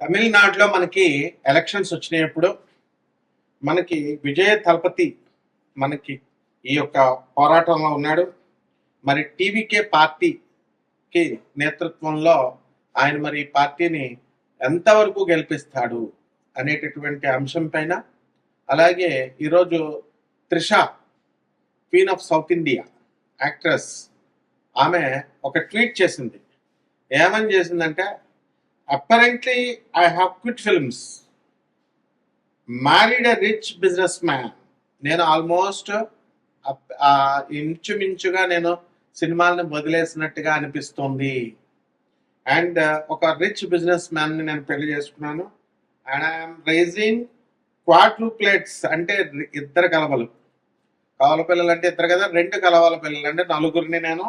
తమిళనాడులో మనకి ఎలక్షన్స్ వచ్చినప్పుడు మనకి విజయ తలపతి మనకి ఈ యొక్క పోరాటంలో ఉన్నాడు. మరి టీవీకే పార్టీకి నేతృత్వంలో ఆయన మరి పార్టీని ఎంతవరకు గెలిపిస్తాడు అనేటటువంటి అంశం పైన, అలాగే ఈరోజు Trisha queen of South India actress ఆమె ఒక ట్వీట్ చేసింది. ఏమని చేసిందంటే, apparently I have quit films, married a rich businessman. నేను ఆల్మోస్ట్ ఇంచుమించుగా నేను సినిమాలను వదిలేసినట్టుగా అనిపిస్తుంది. అండ్ ఒక రిచ్ బిజినెస్ మ్యాన్ని నేను పెళ్లి చేసుకున్నాను. అండ్ ఐఎమ్ రైజింగ్ క్వాడ్రూప్లెట్స్ అంటే ఇద్దరు కలవలు పిల్లలు అంటే ఇద్దరు కదా, రెండు కలవల పిల్లలు అంటే నలుగురిని నేను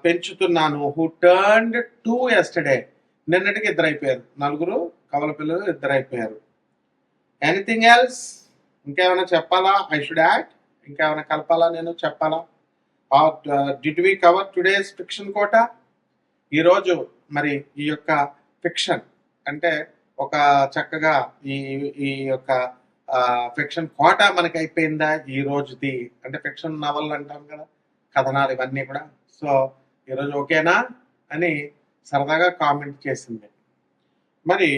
పెంచుతున్నాను. Who turned 2 yesterday. నిన్నటికి ఇద్దరు అయిపోయారు, నలుగురు కవల పిల్లలు ఇద్దరు అయిపోయారు. Anything else? ఇంకేమైనా చెప్పాలా? ఐ షుడ్ యాడ్ ఇంకేమైనా కలపాలా? నేను చెప్పాలా? Did we cover today's fiction quota? ఈరోజు మరి ఈ యొక్క ఫిక్షన్ అంటే ఒక చక్కగా ఈ ఈ యొక్క ఫిక్షన్ కోట మనకి అయిపోయిందా ఈ రోజుది? అంటే ఫిక్షన్ నవల్ అంటాం కదా, కథనాలు ఇవన్నీ కూడా. సో ఈరోజు ఓకేనా అని సరదాగా కామెంట్ చేసింది. మరి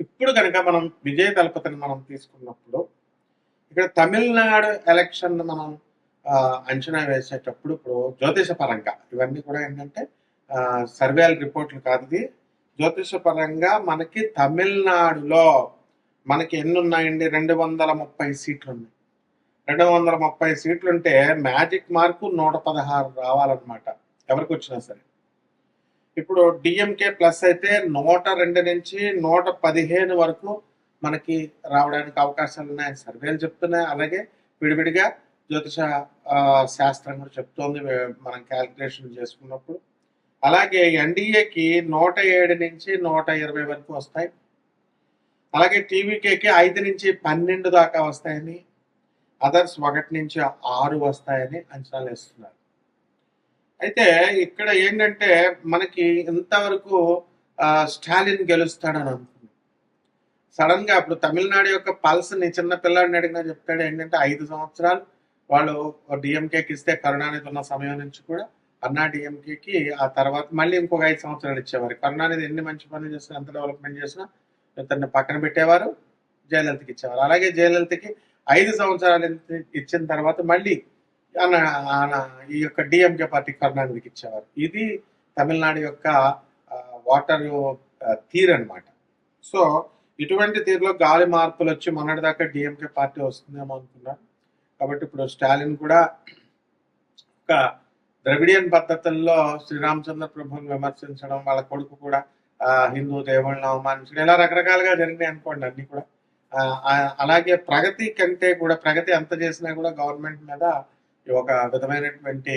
ఇప్పుడు కనుక మనం విజయ దళపతిని మనం తీసుకున్నప్పుడు, ఇక్కడ తమిళనాడు ఎలక్షన్ మనం అంచనా వేసేటప్పుడు ఇప్పుడు జ్యోతిష పరంగా ఇవన్నీ కూడా ఏంటంటే సర్వేల రిపోర్ట్లు కాదు, ఇది జ్యోతిష పరంగా మనకి తమిళనాడులో మనకి ఎన్ని ఉన్నాయండి? 230 సీట్లు ఉన్నాయి. 230 సీట్లు ఉంటే మ్యాజిక్ మార్కు 116 రావాలన్నమాట ఎవరికి వచ్చినా సరే. ఇప్పుడు డిఎంకే ప్లస్ అయితే 102 నుంచి 115 వరకు మనకి రావడానికి అవకాశాలు ఉన్నాయని సర్వేలు చెప్తున్నాయి. అలాగే విడివిడిగా జ్యోతిష శాస్త్రం కూడా చెప్తోంది మనం క్యాల్కులేషన్ చేసుకున్నప్పుడు. అలాగే ఎన్డీఏకి 107 నుంచి 120 వరకు వస్తాయి. అలాగే టీవీకేకి 5 నుంచి 12 దాకా వస్తాయని, అదర్స్ 1 నుంచి 6 వస్తాయని అంచనాలు వేస్తున్నారు. అయితే ఇక్కడ ఏంటంటే మనకి ఇంతవరకు స్టాలిన్ గెలుస్తాడని అనుకున్నాం. సడన్ గా ఇప్పుడు తమిళనాడు యొక్క పల్స్ ని చిన్న పిల్లాడిని అడిగినా చెప్తాడు ఏంటంటే 5 సంవత్సరాలు వాళ్ళు డిఎంకేకి ఇస్తే కరుణానిధి ఉన్న సమయం నుంచి కూడా అన్నా డిఎంకేకి ఆ తర్వాత మళ్ళీ ఇంకొక 5 సంవత్సరాలు ఇచ్చేవారు. కరుణానిధి ఎన్ని మంచి పనులు చేసినా, ఎంత డెవలప్మెంట్ చేసినా ఇతన్ని పక్కన పెట్టేవారు, జయలలితకి ఇచ్చేవారు. అలాగే జయలలితకి 5 సంవత్సరాలు ఇచ్చిన తర్వాత మళ్ళీ ఈ యొక్క డిఎంకే పార్టీ కరుణానిధికి ఇచ్చేవారు. ఇది తమిళనాడు యొక్క వాటర్ తీరు అనమాట. సో ఇటువంటి తీరులో గాలి మార్పులు వచ్చి మొన్నటిదాకా డిఎంకే పార్టీ వస్తుందేమో అనుకున్నారు. కాబట్టి ఇప్పుడు స్టాలిన్ కూడా ఒక ద్రవిడియన్ పద్ధతుల్లో శ్రీరామచంద్ర ప్రభుని విమర్శించడం, వాళ్ళ కొడుకు కూడా హిందూ దేవుళ్ళని అవమానించడం, ఇలా రకరకాలుగా జరిగినాయి అనుకోండి అన్ని కూడా. అలాగే ప్రగతి కంటే కూడా, ప్రగతి ఎంత చేసినా కూడా గవర్నమెంట్ మీద ఒక విధమైనటువంటి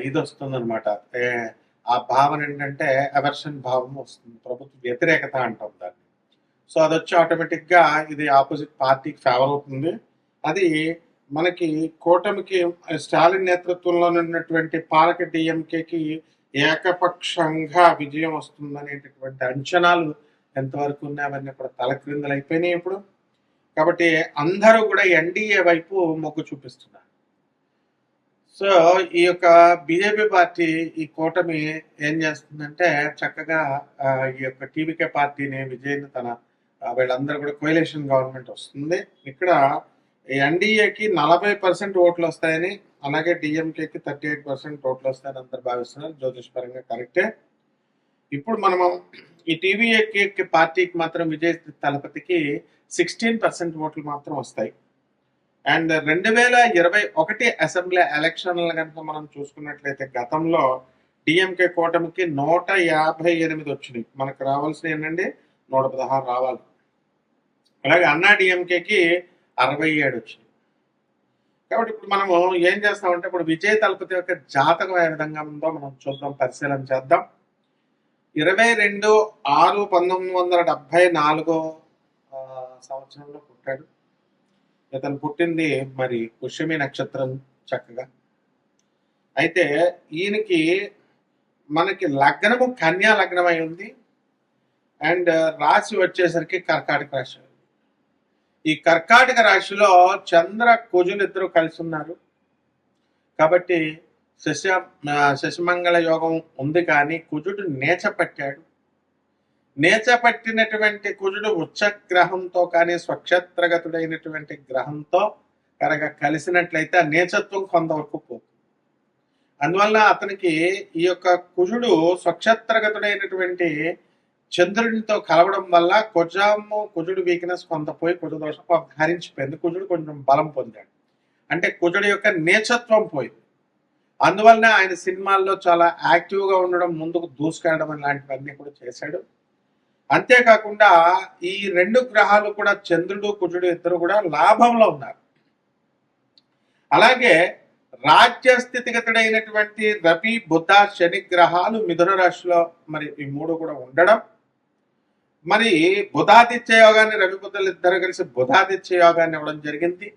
ఇది వస్తుంది అనమాట. ఆ భావన ఏంటంటే అవర్షన్ భావం వస్తుంది, ప్రభుత్వ వ్యతిరేకత అంటాం దాన్ని. సో అది వచ్చి ఆటోమేటిక్ గా ఇది ఆపోజిట్ పార్టీకి ఫేవర్ అవుతుంది. అది మనకి కూటమికి స్టాలిన్ నేతృత్వంలో ఉన్నటువంటి పాలక డిఎంకేకి ఏకపక్షంగా విజయం వస్తుందనేటటువంటి అంచనాలు ఎంతవరకు ఉన్నాయి అవన్నీ కూడా తలక్రిందలు అయిపోయినాయి ఇప్పుడు. కాబట్టి అందరూ కూడా ఎన్డీఏ వైపు మొగ్గు చూపిస్తున్నారు. సో ఈ యొక్క బీజేపీ పార్టీ, ఈ కూటమి ఏం చేస్తుందంటే చక్కగా ఈ యొక్క టీవీకే పార్టీని విజయ్ని తన వీళ్ళందరూ కూడా కోయలేషన్ గవర్నమెంట్ వస్తుంది. ఇక్కడ ఎన్డీఏకి 40% ఓట్లు వస్తాయని, అలాగే డిఎంకేకి 38% ఓట్లు వస్తాయని అందరు భావిస్తున్నారు. జ్యోతిష్ పరంగా కరెక్టే. ఇప్పుడు మనము ఈ టీవీఏకి పార్టీకి మాత్రం విజయ్ తలపతికి 16% ఓట్లు మాత్రం వస్తాయి. అండ్ 2021 అసెంబ్లీ ఎలక్షన్లు కనుక మనం చూసుకున్నట్లయితే గతంలో డిఎంకే కూటమికి 158 వచ్చినాయి. మనకు రావాల్సిన ఏంటంటే 116 రావాలి. అలాగే అన్నా డిఎంకేకి 67 వచ్చినాయి. కాబట్టి ఇప్పుడు మనము ఏం చేస్తామంటే ఇప్పుడు విజయ్ తలపతి యొక్క జాతకం ఏ విధంగా ఉందో మనం చూద్దాం, పరిశీలన చేద్దాం. 22/6/1974 సంవత్సరంలో పుట్టాడు. ఇతను పుట్టింది మరి పుష్యమి నక్షత్రం చక్కగా. అయితే ఈయనకి మనకి లగ్నము కన్యా లగ్నం అయి ఉంది. అండ్ రాశి వచ్చేసరికి కర్కాటక రాశి. ఈ కర్కాటక రాశిలో చంద్ర కుజులు ఇద్దరు కలిసి ఉన్నారు కాబట్టి శశిమంగళ యోగం ఉంది, కానీ కుజుడు నేచపట్టాడు. నేచపట్టినటువంటి కుజుడు ఉచ్చ గ్రహంతో కానీ స్వక్షేత్రగతుడైనటువంటి గ్రహంతో కనుక కలిసినట్లయితే ఆ నేచత్వం కొంతవరకు పోతుంది. అందువల్ల అతనికి ఈ యొక్క కుజుడు స్వక్షేత్రగతుడైనటువంటి చంద్రుడితో కలవడం వల్ల కుజుడు వీక్నెస్ కొంత పోయి కుజు దోషం హరించిపోయింది. కుజుడు కొంచెం బలం పొందాడు, అంటే కుజుడు యొక్క నేచత్వం పోయింది. అందువలన ఆయన సినిమాల్లో చాలా యాక్టివ్గా ఉండడం, ముందుకు దూసుకెళ్ళడం లాంటివన్నీ కూడా చేశాడు. అంతేకాకుండా ఈ రెండు గ్రహాలు కూడా చంద్రుడు కుజుడు ఇద్దరు కూడా లాభంలో ఉన్నారు. అలాగే రాజ్య స్థితిగతుడైనటువంటి రవి బుధ శని గ్రహాలు మిథున రాశిలో మరి ఈ మూడు కూడా ఉండడం, మరి బుధాదిత్య యోగాన్ని రవి బుధులు ఇద్దరు కలిసి బుధాదిత్య యోగాన్ని ఇవ్వడం జరిగింది.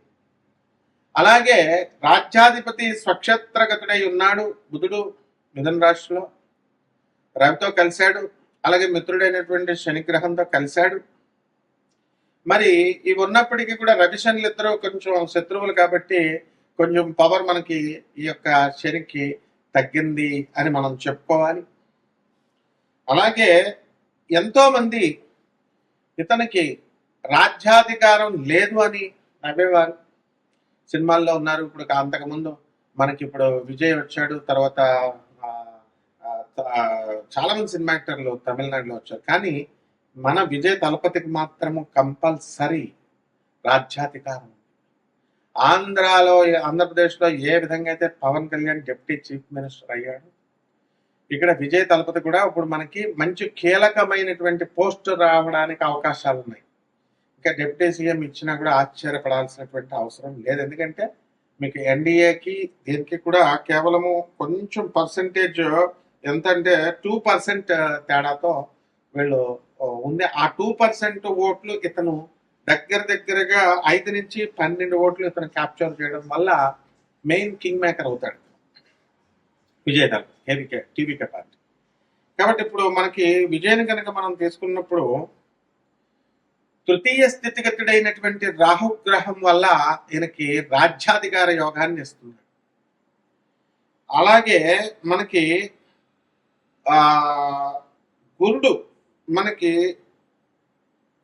అలాగే రాజ్యాధిపతి స్వక్షేత్రగతుడై ఉన్నాడు బుధుడు మిథున రాశిలో రవితో కలిశాడు. అలాగే మిత్రుడైనటువంటి శనిగ్రహంతో కలిశాడు. మరి ఇవి ఉన్నప్పటికీ కూడా రవి శనులు ఇద్దరు కొంచెం శత్రువులు కాబట్టి కొంచెం పవర్ మనకి ఈ యొక్క శనికి తగ్గింది అని మనం చెప్పుకోవాలి. అలాగే ఎంతో మంది ఇతనికి రాజ్యాధికారం లేదు అని నవ్వేవారు, సినిమాల్లో ఉన్నారు. ఇప్పుడు అంతకుముందు మనకి ఇప్పుడు విజయ్ వచ్చాడు, తర్వాత చాలా మంది సినిమా యాక్టర్లు తమిళనాడులో వచ్చారు. కానీ మన విజయ్ తలపతికి మాత్రము కంపల్సరీ రాజ్యాధికారం. ఆంధ్రప్రదేశ్లో ఏ విధంగా అయితే Pawan Kalyan deputy chief minister అయ్యాడు, ఇక్కడ విజయ్ తలపతి కూడా ఇప్పుడు మనకి మంచి కీలకమైనటువంటి పోస్ట్ రావడానికి అవకాశాలు ఉన్నాయి. ఇంకా డిప్యూటీ సీఎం ఇచ్చినా కూడా ఆశ్చర్యపడాల్సినటువంటి అవసరం లేదు. ఎందుకంటే మీకు ఎన్డీఏకి దీనికి కూడా కేవలము కొంచెం పర్సంటేజ్ ఎంత అంటే 2% తేడాతో వీళ్ళు ఉంది. ఆ 2% ఓట్లు ఇతను దగ్గరగా 5 నుంచి 12 ఓట్లు ఇతను క్యాప్చర్ చేయడం వల్ల మెయిన్ కింగ్ మేకర్ అవుతాడు విజయ్ దళపతి టీవీకే పార్టీ. కాబట్టి ఇప్పుడు మనకి విజయ్ కనుక మనం తీసుకున్నప్పుడు తృతీయ స్థితిగతుడైనటువంటి రాహుగ్రహం వల్ల ఈయనకి రాజ్యాధికార యోగాన్ని ఇస్తున్నాడు. అలాగే మనకి గురుడు మనకి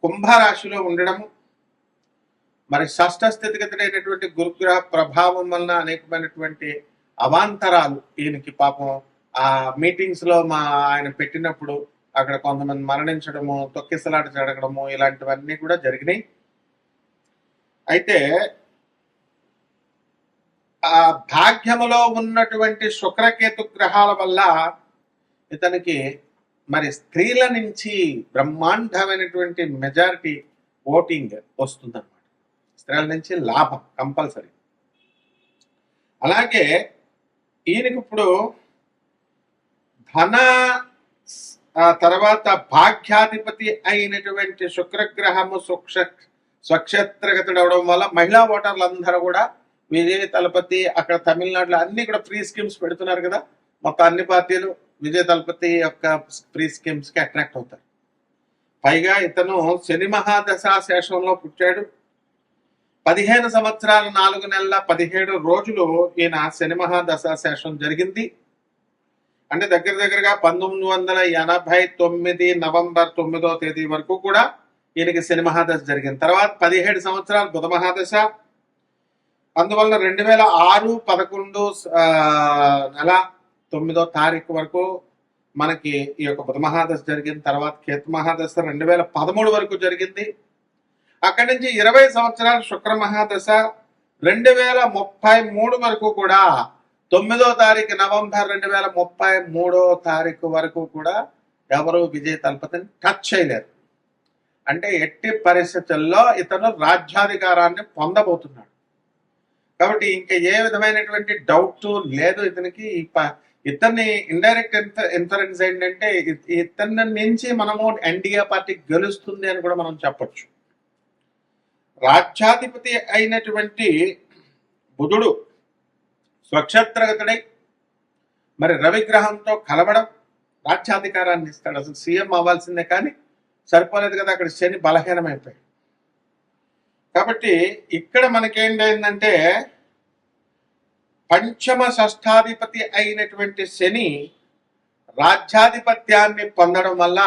కుంభరాశిలో ఉండడము, మరి షష్ఠ స్థితిగతుడైనటువంటి గురుగ్రహ ప్రభావం వలన అనేకమైనటువంటి అవాంతరాలు ఈయనకి పాపం ఆ మీటింగ్స్ లో ఆయన పెట్టినప్పుడు అక్కడ కొంతమంది మరణించడము, తొక్కిసలాట జరగడము ఇలాంటివన్నీ కూడా జరిగినాయి. అయితే ఆ భాగ్యములో ఉన్నటువంటి శుక్రకేతు గ్రహాల వల్ల ఇతనికి మరి స్త్రీల నుంచి బ్రహ్మాండమైనటువంటి మెజారిటీ ఓటింగ్ వస్తుందన్నమాట. స్త్రీల నుంచి లాభం కంపల్సరీ. అలాగే ఈయనకి ఇప్పుడు ధన తర్వాత భాగ్యాధిపతి అయినటువంటి శుక్రగ్రహము స్వక్షేత్రగతుడు అవడం వల్ల మహిళా ఓటర్లందరూ కూడా విజయ్ తలపతి అక్కడ తమిళనాడులో అన్ని కూడా ఫ్రీ స్కీమ్స్ పెడుతున్నారు కదా, మొత్తం అన్ని పార్టీలు విజయ్ తలపతి యొక్క ఫ్రీ స్కీమ్స్ కి అట్రాక్ట్ అవుతారు. పైగా ఇతను శని మహాదశ శేషంలో పుట్టాడు. 15 సంవత్సరాలు 4 నెలల 17 రోజులు ఈయన శని మహాదశ శేషం జరిగింది. అంటే దగ్గరగా 1989 నవంబర్ 9వ తేదీ వరకు కూడా ఈయనకి శని మహాదశ జరిగింది. తర్వాత 17 సంవత్సరాలు బుధ మహాదశ. అందువల్ల 2006 11 నెల 9వ తారీఖు వరకు మనకి ఈ యొక్క బుధ మహాదశ జరిగింది. తర్వాత కేతు మహాదశ 2013 వరకు జరిగింది. అక్కడి నుంచి 20 సంవత్సరాలు శుక్ర మహాదశ 2033 వరకు కూడా 9వ తారీఖు నవంబర్ 2033వ తారీఖు వరకు కూడా ఎవరు విజయ్ తలపతిని టచ్ చేయలేరు. అంటే ఎట్టి పరిస్థితుల్లో ఇతను రాజ్యాధికారాన్ని పొందబోతున్నాడు. కాబట్టి ఇంకా ఏ విధమైనటువంటి డౌట్ లేదు ఇతనికి. ఇతన్ని ఇండైరెక్ట్ ఇన్ఫరెన్స్ ఏంటంటే ఇతని నుంచి మనము ఎన్డీఏ పార్టీ గెలుస్తుంది అని కూడా మనం చెప్పొచ్చు. రాజ్యాధిపతి అయినటువంటి బుధుడు స్వక్షేత్రగతుడై మరి రవిగ్రహంతో కలవడం రాజ్యాధికారాన్ని ఇస్తాడు. అసలు సీఎం అవ్వాల్సిందే కానీ సరిపోలేదు కదా, అక్కడ శని బలహీనమైపోయాడు. కాబట్టి ఇక్కడ మనకేంటంటే పంచమ షష్ఠాధిపతి అయినటువంటి శని రాజ్యాధిపత్యాన్ని పొందడం వల్ల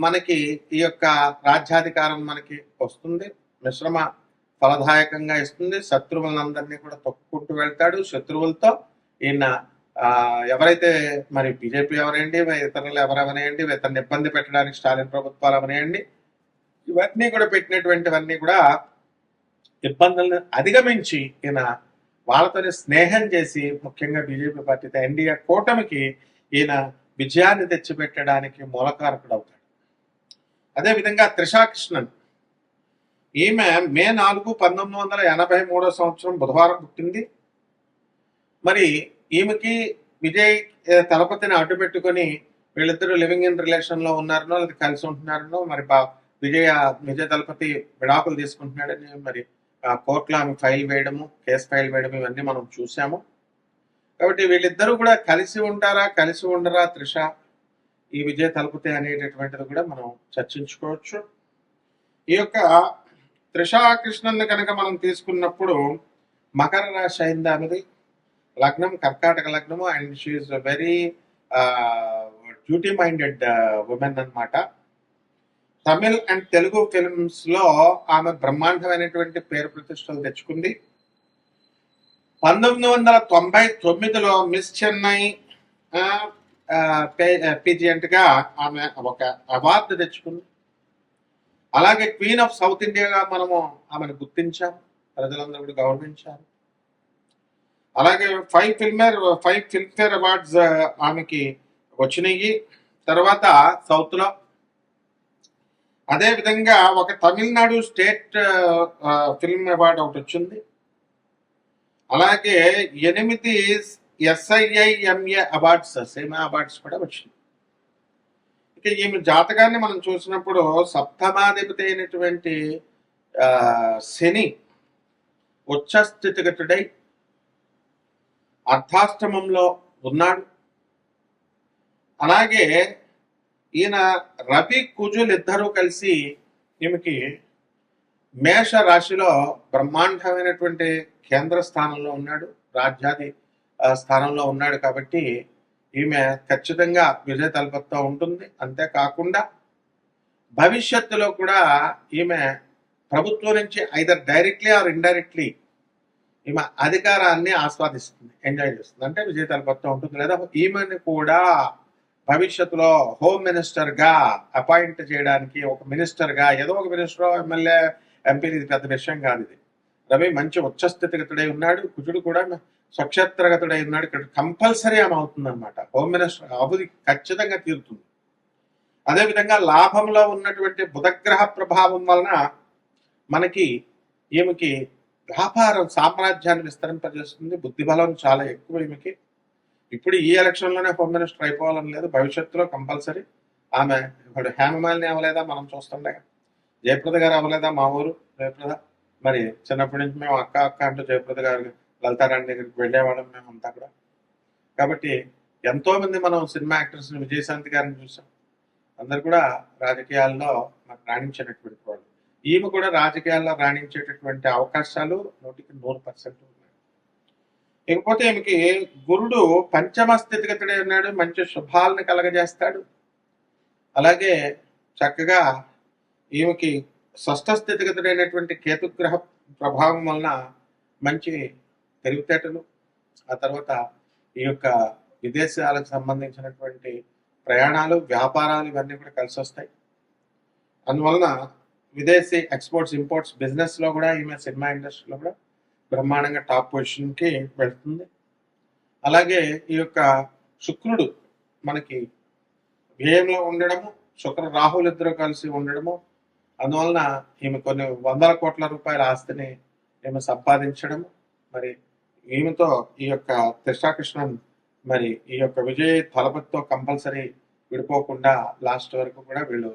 మనకి ఈ యొక్క రాజ్యాధికారం మనకి వస్తుంది, మిశ్రమ ఫలదాయకంగా ఇస్తుంది. శత్రువులందరినీ కూడా తొక్కుంటూ వెళ్తాడు. శత్రువులతో ఈయన ఎవరైతే మరి బీజేపీ ఎవరేయండి, ఇతరులు ఎవరెవరేయండి, ఇతన్ని ఇబ్బంది పెట్టడానికి స్టాలిన్ ప్రభుత్వాలు అవనేయండి, ఇవన్నీ కూడా పెట్టినటువంటివన్నీ కూడా ఇబ్బందులను అధిగమించి ఈయన వాళ్ళతోనే స్నేహం చేసి, ముఖ్యంగా బీజేపీ పార్టీతో ఎన్డీఏ కూటమికి ఈయన విజయాన్ని తెచ్చిపెట్టడానికి మూలకారకుడు అవుతాడు. అదేవిధంగా త్రిషా కృష్ణన్, ఈమె మే 4, 1983 సంవత్సరం బుధవారం పుట్టింది. మరి ఈమెకి విజయ్ తలపతిని అడ్డు పెట్టుకొని వీళ్ళిద్దరూ లివింగ్ ఇన్ రిలేషన్ లో ఉన్నారనో లేదా కలిసి ఉంటున్నారనో, మరి విజయ్ తలపతి విడాకులు తీసుకుంటున్నాడని మరి కోర్టులో ఆమె ఫైల్ వేయడము, కేసు ఫైల్ వేయడం, ఇవన్నీ మనం చూసాము. కాబట్టి వీళ్ళిద్దరూ కూడా కలిసి ఉంటారా, కలిసి ఉండరా త్రిష, ఈ విజయ్ తలపతి అనేటటువంటిది కూడా మనం చర్చించుకోవచ్చు. ఈ యొక్క త్రిషా కృష్ణన్ కనుక మనం తీసుకున్నప్పుడు మకర రాశి అయింది ఆమెది, లగ్నం కర్కాటక లగ్నము, and she is very duty minded women అన్నమాట. తమిళ్ అండ్ తెలుగు ఫిల్మ్స్ లో ఆమె బ్రహ్మాండమైనటువంటి పేరు ప్రతిష్టలు తెచ్చుకుంది. 1999లో మిస్ చెన్నై పీజియంట్ గా ఆమె ఒక అవార్డు తెచ్చుకుంది. అలాగే క్వీన్ ఆఫ్ సౌత్ ఇండియాగా మనము ఆమెను గుర్తించాం, ప్రజలందరూ కూడా గౌరవించారు. అలాగే 5 ఫిల్మ్ఫేర్ అవార్డ్స్ ఆమెకి వచ్చినాయి తర్వాత సౌత్ లో. అదే విధంగా ఒక తమిళనాడు స్టేట్ ఫిల్మ్ అవార్డు ఒకటి వచ్చింది. అలాగే 8 SIIMA అవార్డ్స్, సేమా అవార్డ్స్ కూడా వచ్చింది. ఇక ఈమె జాతకాన్ని మనం చూసినప్పుడు సప్తమాధిపతి అయినటువంటి శని ఉచ్చస్థితిగతుడై అర్ధాష్టమంలో ఉన్నాడు. అలాగే ఈయన రవి కుజులు ఇద్దరూ కలిసి ఈమెకి మేష రాశిలో బ్రహ్మాండమైనటువంటి కేంద్ర స్థానంలో ఉన్నాడు, రాజ్యాది స్థానంలో ఉన్నాడు. కాబట్టి ఈమె ఖచ్చితంగా విజయ తలపతితో ఉంటుంది. అంతేకాకుండా భవిష్యత్తులో కూడా ఈమె ప్రభుత్వం నుంచి ఐదర్ డైరెక్ట్లీ ఆర్ ఇండైరెక్ట్లీ ఈమె అధికారాన్ని ఆస్వాదిస్తుంది, ఎంజాయ్ చేస్తుంది. అంటే విజయ తలపతితో ఉంటుంది. లేదా ఈమెను కూడా భవిష్యత్తులో హోమ్ మినిస్టర్ గా అపాయింట్ చేయడానికి, ఒక మినిస్టర్ గా, ఏదో ఒక మినిస్టర్, ఎమ్మెల్యే, ఎంపీ, ఇది పెద్ద విషయం కాదు. ఇది రవి మంచి ఉచ్చస్థితిగతుడై ఉన్నాడు, కుజుడు కూడా స్వక్షేత్రగతుడై ఉన్నాడు. ఇక్కడ కంపల్సరీ ఆమె అవుతుంది అనమాట. హోమ్ మినిస్టర్ అవధి ఖచ్చితంగా తీరుతుంది. అదేవిధంగా లాభంలో ఉన్నటువంటి బుధగ్రహ ప్రభావం వలన మనకి ఈమెకి వ్యాపారం సామ్రాజ్యాన్ని విస్తరింపజేస్తుంది. బుద్ధిబలం చాలా ఎక్కువ ఈమెకి. ఇప్పుడు ఈ ఎలక్షన్లోనే హోమ్ మినిస్టర్ అయిపోవాలని లేదు, భవిష్యత్తులో కంపల్సరీ ఆమె. ఇప్పుడు హేమమాలిని అవ్వలేదా, మనం చూస్తుండగా జయప్రద గారు అవ్వలేదా, మా ఊరు జయప్రద. మరి చిన్నప్పటి నుంచి మేము అక్క అక్క అంటూ జయప్రద గారు, లలితారాణి దగ్గరికి వెళ్ళేవాళ్ళం మేము అంతా కూడా. కాబట్టి ఎంతో మంది మనం సినిమా యాక్టర్స్, విజయశాంతి గారిని చూసాం, అందరు కూడా రాజకీయాల్లో మనకు రాణించినటువంటి వాళ్ళు. ఈమె కూడా రాజకీయాల్లో రాణించేటటువంటి అవకాశాలు 100% ఉన్నాయి. ఇకపోతే ఈమెకి గురుడు పంచమ స్థితిగతుడే ఉన్నాడు, మంచి శుభాలను కలగజేస్తాడు. అలాగే చక్కగా ఈమెకి షష్ఠ స్థితిగతుడైనటువంటి కేతుగ్రహ ప్రభావం వలన మంచి తెలివితేటలు, ఆ తర్వాత ఈ యొక్క విదేశాలకు సంబంధించినటువంటి ప్రయాణాలు, వ్యాపారాలు, ఇవన్నీ కూడా కలిసి వస్తాయి. అందువలన విదేశీ ఎక్స్పోర్ట్స్, ఇంపోర్ట్స్ బిజినెస్ లో కూడా ఈమె సినిమా ఇండస్ట్రీలో కూడా బ్రహ్మాండంగా టాప్ పొజిషన్ కి వెళ్తుంది. అలాగే ఈ యొక్క శుక్రుడు మనకి వ్యయంలో ఉండడము, శుక్ర రాహులు ఇద్దరు కలిసి ఉండడము, అందువలన ఈమె కొన్ని 100 కోట్ల రూపాయల ఆస్తిని ఈమె సంపాదించడము. మరి ఈమెతో ఈ యొక్క త్రిషాకృష్ణన్ మరి ఈ యొక్క విజయ్ తలపతితో కంపల్సరీ విడిపోకుండా లాస్ట్ వరకు కూడా వీళ్ళు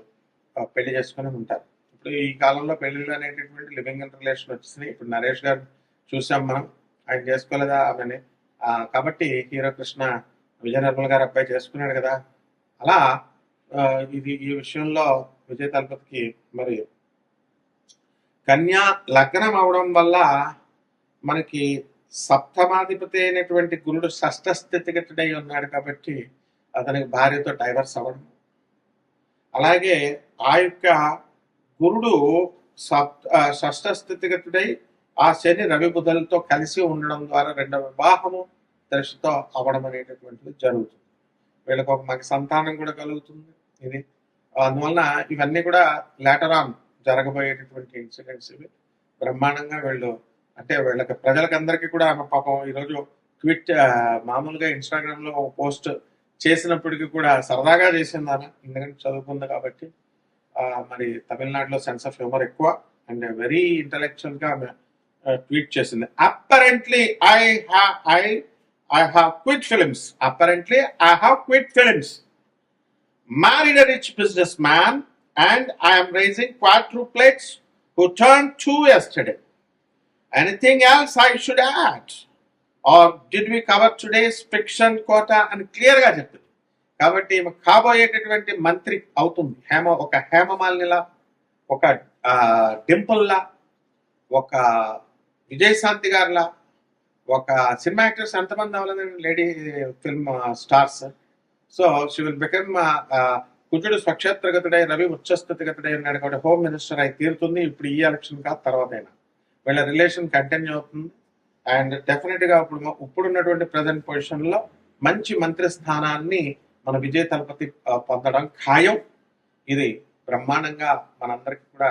పెళ్లి చేసుకుని ఉంటారు. ఇప్పుడు ఈ కాలంలో పెళ్లిళ్ళు అనేటటువంటి లివింగ్ ఇన్ రిలేషన్ వచ్చేసినాయి. ఇప్పుడు నరేష్ గారు చూసాం మనం, ఆయన చేసుకోలేదా ఆమెని. కాబట్టి హీరో కృష్ణ విజయ నిర్మల్ గారు అబ్బాయి చేసుకున్నాడు కదా. అలా ఇది ఈ విషయంలో విజయ తలపతికి మరి కన్యా లగ్నం అవడం వల్ల మనకి సప్తమాధిపతి అయినటువంటి గురుడు షష్ఠ స్థితిగతుడై ఉన్నాడు కాబట్టి అతనికి భార్యతో డైవర్స్ అవ్వడం, అలాగే ఆ యొక్క గురుడు షష్ఠ స్థితిగతుడై ఆ శని రవి బుధలతో కలిసి ఉండడం ద్వారా రెండవ వివాహము దశతో అవ్వడం అనేటటువంటిది జరుగుతుంది. వీళ్ళకి ఒక మంచి సంతానం కూడా కలుగుతుంది. ఇది అందువలన ఇవన్నీ కూడా లేటర్ ఆన్ జరగబోయేటటువంటి ఇన్సిడెంట్స్ ఇవి. బ్రహ్మాండంగా వీళ్ళు అంటే వీళ్ళకి ప్రజలకు అందరికీ కూడా పాపం ఈరోజు ట్వీట్ మామూలుగా ఇన్స్టాగ్రామ్ లో పోస్ట్ చేసినప్పటికీ కూడా సరదాగా చేసింది ఆమె, ఎందుకంటే చదువుకుంది కాబట్టి. మరి తమిళనాడులో సెన్స్ ఆఫ్ హ్యూమర్ ఎక్కువ అండ్ వెరీ ఇంటలెక్చువల్ గా ఆమె ట్వీట్ చేసింది. అప్పరెంట్లీ I have quit films. Apparently, I have quit films. Married a rich businessman, and I am raising quadruplets who turned 2 yesterday. Anything else I should add? Or did we cover today's fiction quota? And clear గా చెప్తుంది. కాబట్టి ఈమె కాబోయేటటువంటి మంత్రి అవుతుంది. ఒక హేమమాలినిలా, ఒక డింపుల్లా, ఒక విజయశాంతి గారిలా, ఒక సినిమా యాక్టర్స్ ఎంతమంది అవ్వలేదండి lady film stars. So she will become కుజుడు స్వక్షేత్రగతుడై రవి ఉచ్చస్థితిగతుడై ఉన్నాడు కాబట్టి హోమ్ మినిస్టర్ అయి తీరుతుంది. ఇప్పుడు ఈ ఎలక్షన్ కాదు, తర్వాత అయినా వీళ్ళ రిలేషన్ కంటిన్యూ అవుతుంది. అండ్ డెఫినెట్ గా ఇప్పుడు ఉన్నటువంటి ప్రజెంట్ పొజిషన్ లో మంచి మంత్రి స్థానాన్ని మన విజయ తలపతి పొందడం ఖాయం. ఇది బ్రహ్మాండంగా మనందరికి కూడా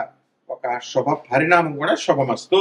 ఒక శుభ పరిణామం కూడా శుభమస్తు.